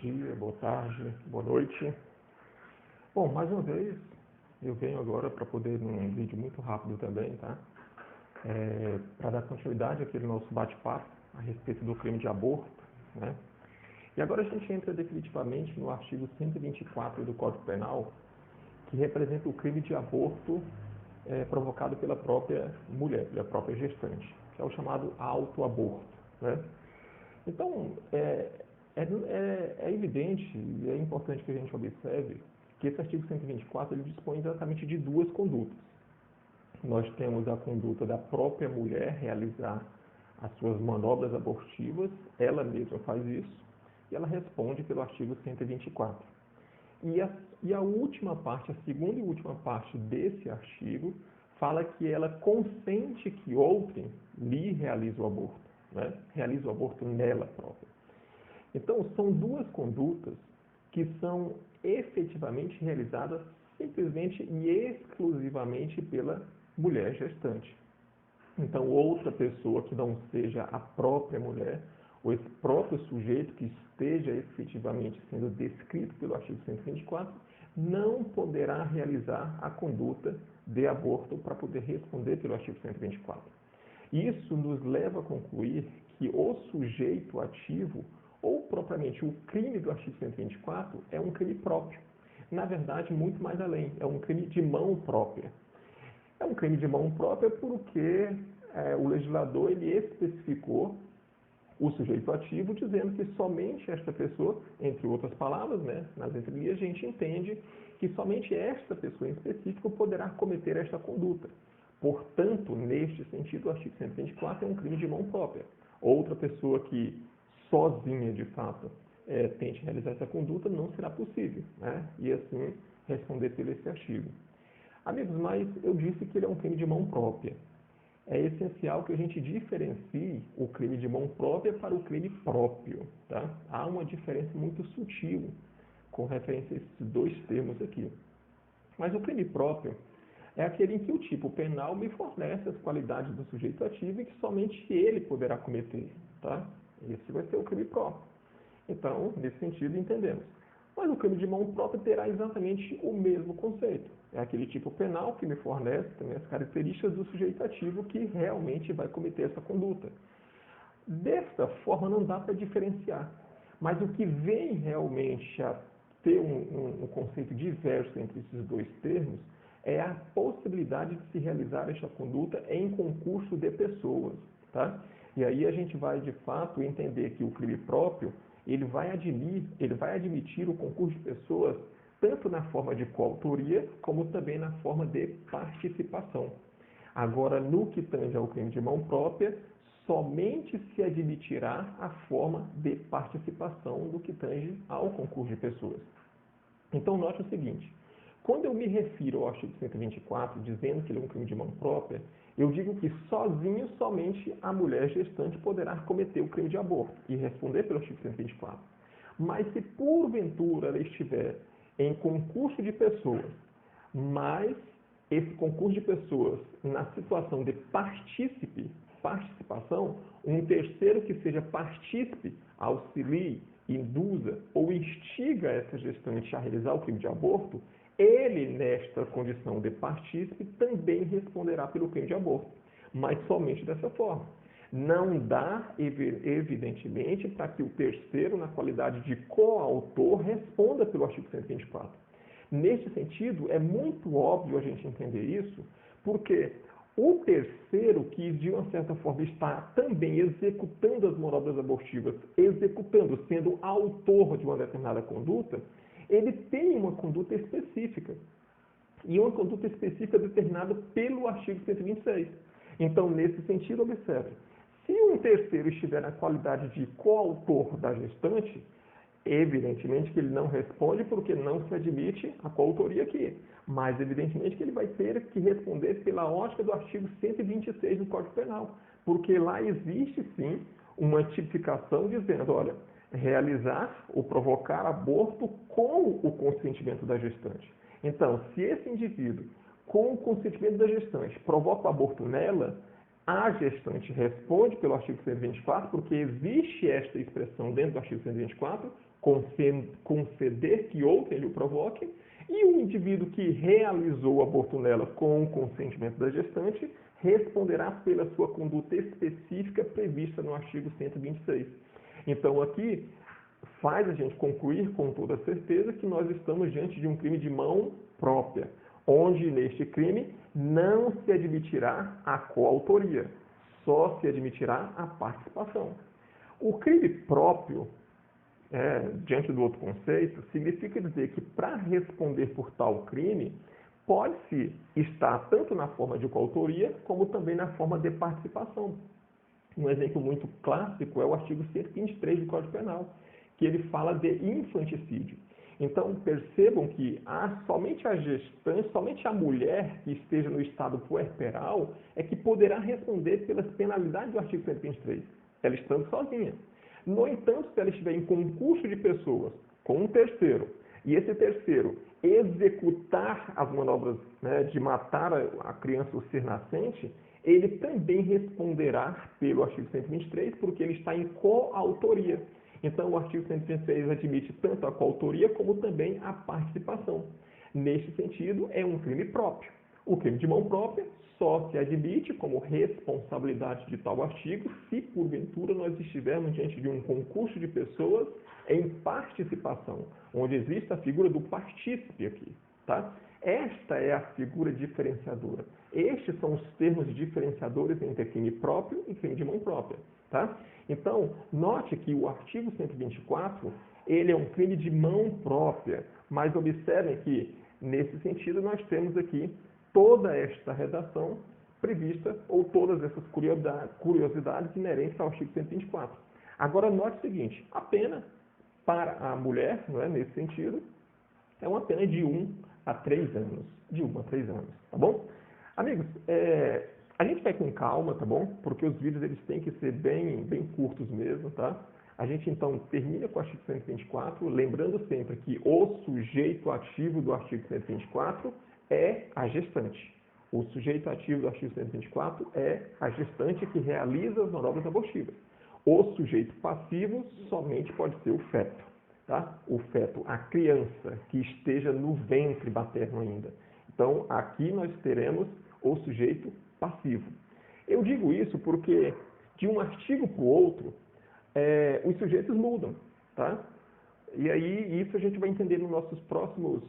dia, boa tarde, boa noite. Bom, mais uma vez, eu venho agora para poder, num vídeo muito rápido também, tá? Para dar continuidade àquele nosso bate-papo a respeito do crime de aborto, né? E agora a gente entra definitivamente no artigo 124 do Código Penal, que representa o crime de aborto provocado pela própria mulher, pela própria gestante, que é o chamado autoaborto, né? Então, é evidente e é importante que a gente observe que esse artigo 124 ele dispõe exatamente de duas condutas. Nós temos a conduta da própria mulher realizar as suas manobras abortivas, ela mesma faz isso, e ela responde pelo artigo 124. E a última parte, a segunda e última parte desse artigo, fala que ela consente que outrem lhe realize o aborto, né? Realize o aborto nela própria. Então, são duas condutas que são efetivamente realizadas simplesmente e exclusivamente pela mulher gestante. Então, outra pessoa que não seja a própria mulher, ou esse próprio sujeito que esteja efetivamente sendo descrito pelo artigo 124, não poderá realizar a conduta de aborto para poder responder pelo artigo 124. Isso nos leva a concluir que o sujeito ativo, ou propriamente o crime do artigo 124, é um crime próprio. Na verdade, muito mais além, é um crime de mão própria. É um crime de mão própria porque o legislador ele especificou o sujeito ativo, dizendo que somente esta pessoa, entre outras palavras, né, nas entrelinhas, a gente entende que somente esta pessoa em específico poderá cometer esta conduta. Portanto, neste sentido, o artigo 124 é um crime de mão própria. Outra pessoa que sozinha, de fato, tente realizar essa conduta, não será possível, né? E assim responder pelo esse artigo. Amigos, mas eu disse que ele é um crime de mão própria. É essencial que a gente diferencie o crime de mão própria para o crime próprio, tá? Há uma diferença muito sutil com referência a esses dois termos aqui. Mas o crime próprio é aquele em que o tipo penal me fornece as qualidades do sujeito ativo e que somente ele poderá cometer, tá? Esse vai ser o crime próprio. Então, nesse sentido, entendemos. Mas o crime de mão própria terá exatamente o mesmo conceito. É aquele tipo penal que me fornece também as características do sujeito ativo que realmente vai cometer essa conduta. Desta forma, não dá para diferenciar. Mas o que vem realmente a ter um conceito diverso entre esses dois termos é a possibilidade de se realizar esta conduta em concurso de pessoas, tá? E aí a gente vai, de fato, entender que o crime próprio ele vai admitir o concurso de pessoas tanto na forma de coautoria, como também na forma de participação. Agora, no que tange ao crime de mão própria, somente se admitirá a forma de participação do que tange ao concurso de pessoas. Então, note o seguinte, quando eu me refiro ao artigo 124, dizendo que ele é um crime de mão própria, eu digo que sozinho, somente a mulher gestante poderá cometer o crime de aborto e responder pelo artigo 124. Mas se porventura ela estiver em concurso de pessoas, mas esse concurso de pessoas na situação de participação, um terceiro que seja partícipe, auxilie, induza ou instiga essa gestante a realizar o crime de aborto, ele, nesta condição de partícipe, também responderá pelo crime de aborto, mas somente dessa forma. Não dá, evidentemente, para que o terceiro, na qualidade de coautor, responda pelo artigo 124. Neste sentido, é muito óbvio a gente entender isso, porque o terceiro, que de uma certa forma está também executando as manobras abortivas, sendo autor de uma determinada conduta, ele tem uma conduta específica. E uma conduta específica determinada pelo artigo 126. Então, nesse sentido, observe, se um terceiro estiver na qualidade de coautor da gestante, evidentemente que ele não responde porque não se admite a coautoria aqui. Mas, evidentemente, que ele vai ter que responder pela ótica do artigo 126 do Código Penal. Porque lá existe, sim, uma tipificação dizendo, olha, realizar ou provocar aborto com o consentimento da gestante. Então, se esse indivíduo, com o consentimento da gestante, provoca o aborto nela, a gestante responde pelo artigo 124, porque existe esta expressão dentro do artigo 124, conceder que outrem lhe o provoque, e o indivíduo que realizou o aborto nela com o consentimento da gestante responderá pela sua conduta específica prevista no artigo 126. Então, aqui, faz a gente concluir com toda certeza que nós estamos diante de um crime de mão própria, onde, neste crime, não se admitirá a coautoria, só se admitirá a participação. O crime próprio, diante do outro conceito, significa dizer que para responder por tal crime, pode-se estar tanto na forma de coautoria, como também na forma de participação. Um exemplo muito clássico é o artigo 123 do Código Penal, que ele fala de infanticídio. Então, percebam que somente a gestante, somente a mulher que esteja no estado puerperal é que poderá responder pelas penalidades do artigo 123, ela estando sozinha. No entanto, se ela estiver em concurso de pessoas com um terceiro, e esse terceiro executar as manobras, de matar a criança ou ser nascente, ele também responderá pelo artigo 123, porque ele está em coautoria. Então, o artigo 126 admite tanto a coautoria como também a participação. Neste sentido, é um crime próprio. O crime de mão própria só se admite como responsabilidade de tal artigo se, porventura, nós estivermos diante de um concurso de pessoas em participação, onde existe a figura do partícipe aqui. Tá? Esta é a figura diferenciadora. Estes são os termos diferenciadores entre crime próprio e crime de mão própria. Tá? Então, note que o artigo 124, ele é um crime de mão própria, mas observem que, nesse sentido, nós temos aqui toda esta redação prevista, ou todas essas curiosidades inerentes ao artigo 124. Agora, note o seguinte, a pena para a mulher, nesse sentido, é uma pena de 1 a 3 anos. De 1 a 3 anos, tá bom? Amigos, a gente vai com calma, tá bom? Porque os vídeos eles têm que ser bem curtos mesmo, tá? A gente, então, termina com o artigo 124, lembrando sempre que o sujeito ativo do artigo 124 é a gestante. O sujeito ativo do artigo 124 é a gestante que realiza as manobras abortivas. O sujeito passivo somente pode ser o feto. Tá? O feto, a criança que esteja no ventre materno ainda. Então, aqui nós teremos o sujeito passivo. Eu digo isso porque, de um artigo para o outro, os sujeitos mudam. Tá? E aí, isso a gente vai entender nos nossos próximos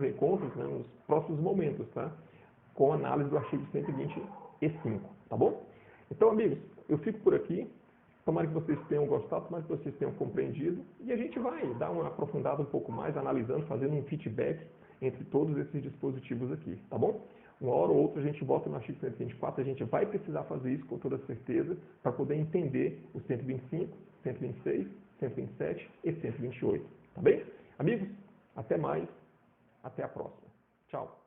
encontros, nos próximos momentos, tá? Com a análise do artigo 125, tá bom? Então, amigos, eu fico por aqui. Tomara que vocês tenham gostado, tomara que vocês tenham compreendido. E a gente vai dar uma aprofundada um pouco mais, analisando, fazendo um feedback entre todos esses dispositivos aqui, tá bom? Uma hora ou outra a gente volta no artigo 124, a gente vai precisar fazer isso com toda certeza, para poder entender o 125, 126, 127 e 128, tá bem? Amigos, até mais, até a próxima. Tchau.